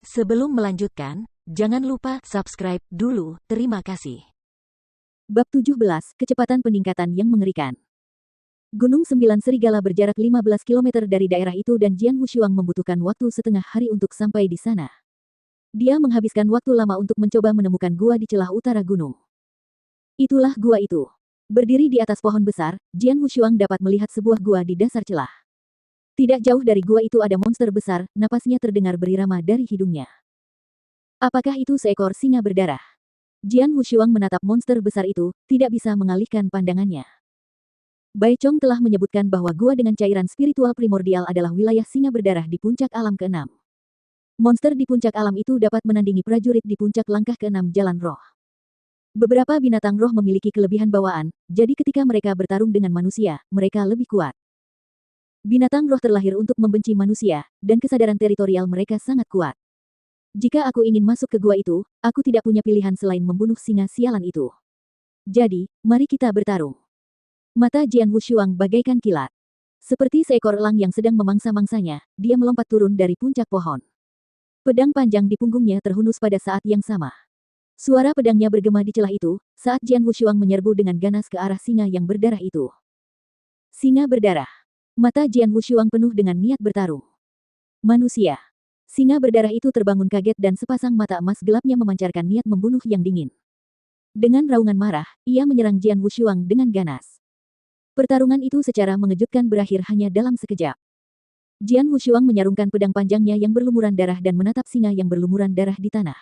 Sebelum melanjutkan, jangan lupa subscribe dulu. Terima kasih. Bab 17, Kecepatan Peningkatan yang Mengerikan. Gunung Sembilan Serigala berjarak 15 km dari daerah itu dan Jian Wushuang membutuhkan waktu setengah hari untuk sampai di sana. Dia menghabiskan waktu lama untuk mencoba menemukan gua di celah utara gunung. Itulah gua itu. Berdiri di atas pohon besar, Jian Wushuang dapat melihat sebuah gua di dasar celah. Tidak jauh dari gua itu ada monster besar, napasnya terdengar berirama dari hidungnya. Apakah itu seekor singa berdarah? Jian Wushuang menatap monster besar itu, tidak bisa mengalihkan pandangannya. Bai Chong telah menyebutkan bahwa gua dengan cairan spiritual primordial adalah wilayah singa berdarah di puncak alam ke-6. Monster di puncak alam itu dapat menandingi prajurit di puncak langkah ke-6 jalan roh. Beberapa binatang roh memiliki kelebihan bawaan, jadi ketika mereka bertarung dengan manusia, mereka lebih kuat. Binatang roh terlahir untuk membenci manusia, dan kesadaran teritorial mereka sangat kuat. Jika aku ingin masuk ke gua itu, aku tidak punya pilihan selain membunuh singa sialan itu. Jadi, mari kita bertarung. Mata Jian Wushuang bagaikan kilat. Seperti seekor elang yang sedang memangsa-mangsanya, dia melompat turun dari puncak pohon. Pedang panjang di punggungnya terhunus pada saat yang sama. Suara pedangnya bergema di celah itu, saat Jian Wushuang menyerbu dengan ganas ke arah singa yang berdarah itu. Singa berdarah. Mata Jian Wushuang penuh dengan niat bertarung. Manusia. Singa berdarah itu terbangun kaget dan sepasang mata emas gelapnya memancarkan niat membunuh yang dingin. Dengan raungan marah, ia menyerang Jian Wushuang dengan ganas. Pertarungan itu secara mengejutkan berakhir hanya dalam sekejap. Jian Wushuang menyarungkan pedang panjangnya yang berlumuran darah dan menatap singa yang berlumuran darah di tanah.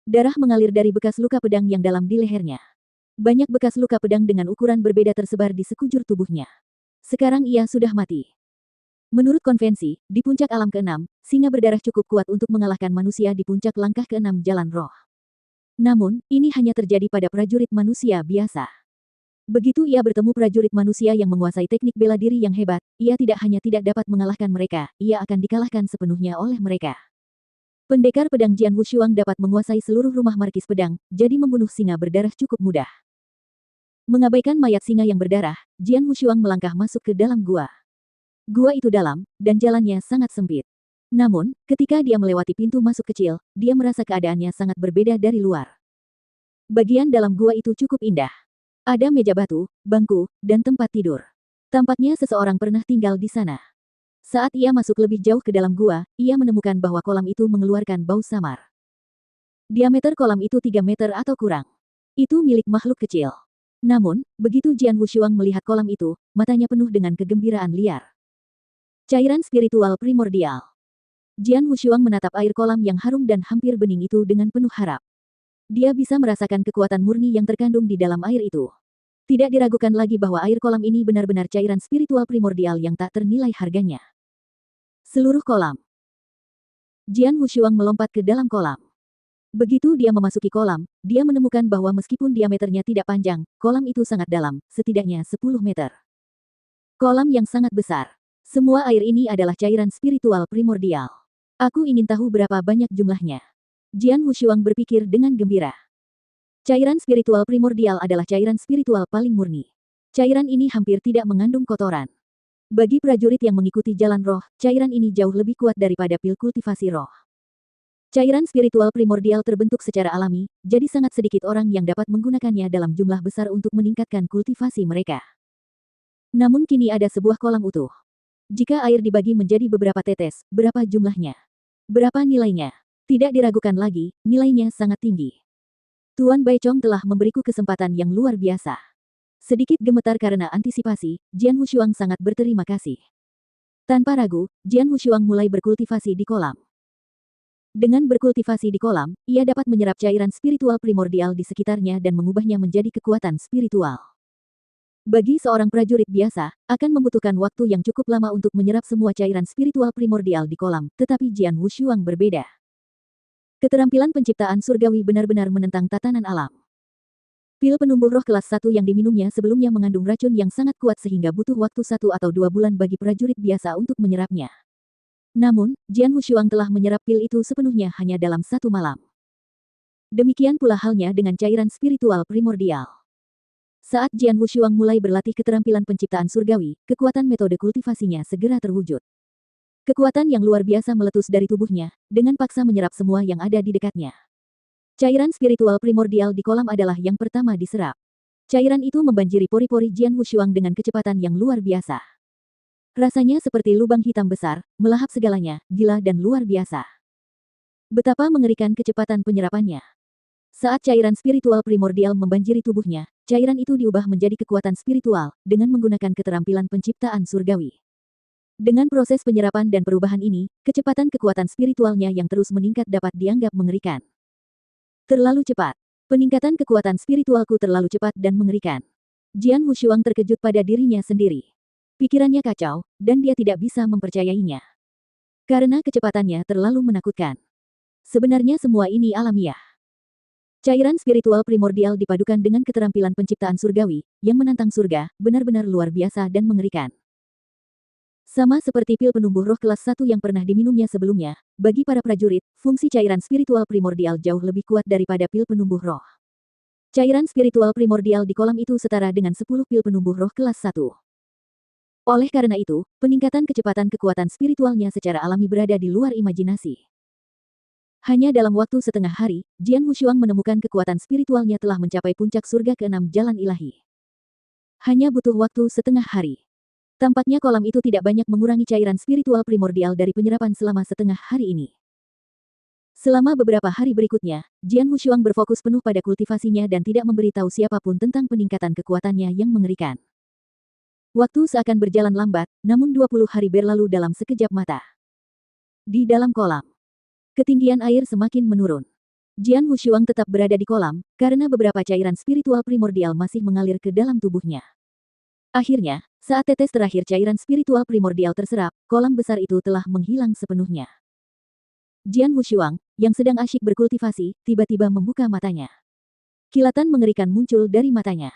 Darah mengalir dari bekas luka pedang yang dalam di lehernya. Banyak bekas luka pedang dengan ukuran berbeda tersebar di sekujur tubuhnya. Sekarang ia sudah mati. Menurut konvensi, di puncak alam ke-6, singa berdarah cukup kuat untuk mengalahkan manusia di puncak langkah ke-6 jalan roh. Namun, ini hanya terjadi pada prajurit manusia biasa. Begitu ia bertemu prajurit manusia yang menguasai teknik bela diri yang hebat, ia tidak hanya tidak dapat mengalahkan mereka, ia akan dikalahkan sepenuhnya oleh mereka. Pendekar pedang Jian Wushuang dapat menguasai seluruh rumah markis pedang, jadi membunuh singa berdarah cukup mudah. Mengabaikan mayat singa yang berdarah, Jian Wushuang melangkah masuk ke dalam gua. Gua itu dalam, dan jalannya sangat sempit. Namun, ketika dia melewati pintu masuk kecil, dia merasa keadaannya sangat berbeda dari luar. Bagian dalam gua itu cukup indah. Ada meja batu, bangku, dan tempat tidur. Tampaknya seseorang pernah tinggal di sana. Saat ia masuk lebih jauh ke dalam gua, ia menemukan bahwa kolam itu mengeluarkan bau samar. Diameter kolam itu 3 meter atau kurang. Itu milik makhluk kecil. Namun, begitu Jian Wushuang melihat kolam itu, matanya penuh dengan kegembiraan liar. Cairan spiritual primordial. Jian Wushuang menatap air kolam yang harum dan hampir bening itu dengan penuh harap. Dia bisa merasakan kekuatan murni yang terkandung di dalam air itu. Tidak diragukan lagi bahwa air kolam ini benar-benar cairan spiritual primordial yang tak ternilai harganya. Seluruh kolam. Jian Wushuang melompat ke dalam kolam. Begitu dia memasuki kolam, dia menemukan bahwa meskipun diameternya tidak panjang, kolam itu sangat dalam, setidaknya 10 meter. Kolam yang sangat besar. Semua air ini adalah cairan spiritual primordial. Aku ingin tahu berapa banyak jumlahnya. Jian Wushuang berpikir dengan gembira. Cairan spiritual primordial adalah cairan spiritual paling murni. Cairan ini hampir tidak mengandung kotoran. Bagi prajurit yang mengikuti jalan roh, cairan ini jauh lebih kuat daripada pil kultivasi roh. Cairan spiritual primordial terbentuk secara alami, jadi sangat sedikit orang yang dapat menggunakannya dalam jumlah besar untuk meningkatkan kultivasi mereka. Namun kini ada sebuah kolam utuh. Jika air dibagi menjadi beberapa tetes, berapa jumlahnya? Berapa nilainya? Tidak diragukan lagi, nilainya sangat tinggi. Tuan Bai Chong telah memberiku kesempatan yang luar biasa. Sedikit gemetar karena antisipasi, Jian Wushuang sangat berterima kasih. Tanpa ragu, Jian Wushuang mulai berkultivasi di kolam. Dengan berkultivasi di kolam, ia dapat menyerap cairan spiritual primordial di sekitarnya dan mengubahnya menjadi kekuatan spiritual. Bagi seorang prajurit biasa, akan membutuhkan waktu yang cukup lama untuk menyerap semua cairan spiritual primordial di kolam, tetapi Jian Wushuang berbeda. Keterampilan penciptaan surgawi benar-benar menentang tatanan alam. Pil penumbuh roh kelas 1 yang diminumnya sebelumnya mengandung racun yang sangat kuat sehingga butuh waktu 1 atau 2 bulan bagi prajurit biasa untuk menyerapnya. Namun, Jian Wushuang telah menyerap pil itu sepenuhnya hanya dalam 1 malam. Demikian pula halnya dengan cairan spiritual primordial. Saat Jian Wushuang mulai berlatih keterampilan penciptaan surgawi, kekuatan metode kultivasinya segera terwujud. Kekuatan yang luar biasa meletus dari tubuhnya, dengan paksa menyerap semua yang ada di dekatnya. Cairan spiritual primordial di kolam adalah yang pertama diserap. Cairan itu membanjiri pori-pori Jian Wushuang dengan kecepatan yang luar biasa. Rasanya seperti lubang hitam besar, melahap segalanya, gila dan luar biasa. Betapa mengerikan kecepatan penyerapannya. Saat cairan spiritual primordial membanjiri tubuhnya, cairan itu diubah menjadi kekuatan spiritual, dengan menggunakan keterampilan penciptaan surgawi. Dengan proses penyerapan dan perubahan ini, kecepatan kekuatan spiritualnya yang terus meningkat dapat dianggap mengerikan. Terlalu cepat. Peningkatan kekuatan spiritualku terlalu cepat dan mengerikan. Jian Wushuang terkejut pada dirinya sendiri. Pikirannya kacau, dan dia tidak bisa mempercayainya. Karena kecepatannya terlalu menakutkan. Sebenarnya semua ini alamiah. Cairan spiritual primordial dipadukan dengan keterampilan penciptaan surgawi, yang menantang surga, benar-benar luar biasa dan mengerikan. Sama seperti pil penumbuh roh kelas 1 yang pernah diminumnya sebelumnya, bagi para prajurit, fungsi cairan spiritual primordial jauh lebih kuat daripada pil penumbuh roh. Cairan spiritual primordial di kolam itu setara dengan 10 pil penumbuh roh kelas 1. Oleh karena itu, peningkatan kecepatan kekuatan spiritualnya secara alami berada di luar imajinasi. Hanya dalam waktu setengah hari, Jian Wushuang menemukan kekuatan spiritualnya telah mencapai puncak surga ke-6 jalan ilahi. Hanya butuh waktu setengah hari. Tampaknya kolam itu tidak banyak mengurangi cairan spiritual primordial dari penyerapan selama setengah hari ini. Selama beberapa hari berikutnya, Jian Wushuang berfokus penuh pada kultivasinya dan tidak memberitahu siapapun tentang peningkatan kekuatannya yang mengerikan. Waktu seakan berjalan lambat, namun 20 hari berlalu dalam sekejap mata. Di dalam kolam, ketinggian air semakin menurun. Jian Wushuang tetap berada di kolam, karena beberapa cairan spiritual primordial masih mengalir ke dalam tubuhnya. Akhirnya, saat tetes terakhir cairan spiritual primordial terserap, kolam besar itu telah menghilang sepenuhnya. Jian Wushuang, yang sedang asyik berkultivasi, tiba-tiba membuka matanya. Kilatan mengerikan muncul dari matanya.